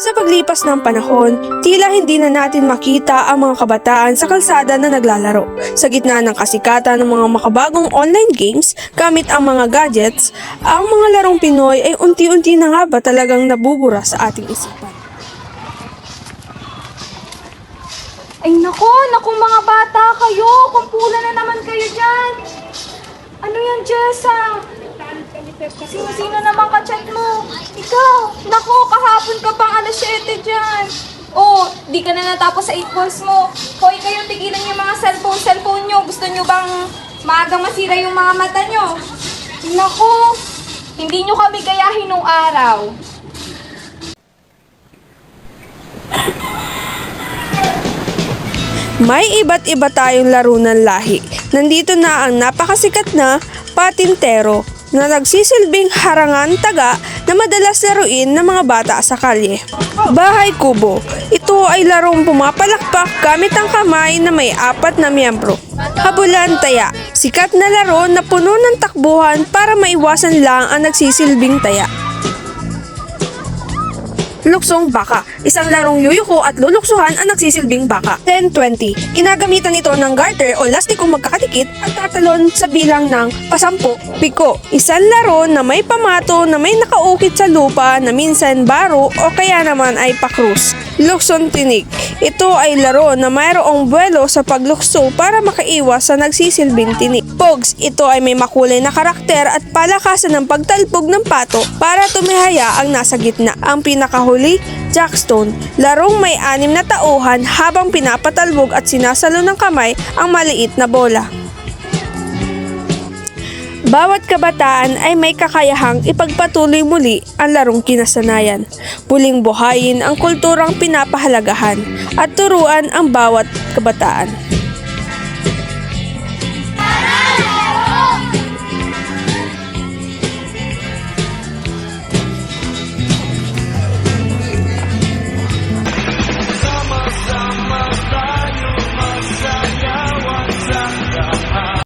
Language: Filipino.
Sa paglipas ng panahon, tila hindi na natin makita ang mga kabataan sa kalsada na naglalaro. Sa gitna ng kasikatan ng mga makabagong online games, gamit ang mga gadgets, ang mga larong Pinoy ay unti-unti na nga ba talagang nabubura sa ating isipan. Ay nako mga bata kayo, kumpulan na naman kayo dyan. Ano yan, Jessa? Sino naman ka-chat mo? Ikaw, nako, kahapon ka pang alas 7 dyan. Oh, di ka na natapos sa 8 balls mo. Hoy, kayo, tigilan yung mga cellphone nyo. Gusto nyo bang maagang masira yung mga mata nyo? Nako, hindi nyo kami gayahin nung araw. May iba't iba tayong laro ng lahi. Nandito na ang napakasikat na patintero na nagsisilbing harangan taga na madalas laruin ng mga bata sa kalye. Bahay kubo. Ito ay larong pumapalakpak gamit ang kamay na may 4 na miyembro. Habulan taya. Sikat na laro na puno ng takbuhan para maiwasan lang ang nagsisilbing taya. Luksong baka. Isang larong yuyuko at luluksuhan ang nagsisilbing baka. 10-20. Ginagamitan ito ng garter o lastikong magkakadikit at tatalon sa bilang ng pasampu. Piko. Isang laro na may pamato na may nakaukit sa lupa na minsan baro o kaya naman ay pakrus. Luksong tinik. Ito ay laro na mayroong buwelo sa paglukso para makaiwas sa nagsisilbing tinik. Pogs. Ito ay may makulay na karakter at palakasan ng pagtalbog ng pato para tumihaya ang nasa gitna. Ang pinakahuli, jackstone. Larong may 6 na tauhan habang pinapatalbog at sinasalo ng kamay ang maliit na bola. Bawat kabataan ay may kakayahang ipagpatuloy muli ang larong kinasanayan. Muling buhayin ang kulturang pinapahalagahan at turuan ang bawat kabataan.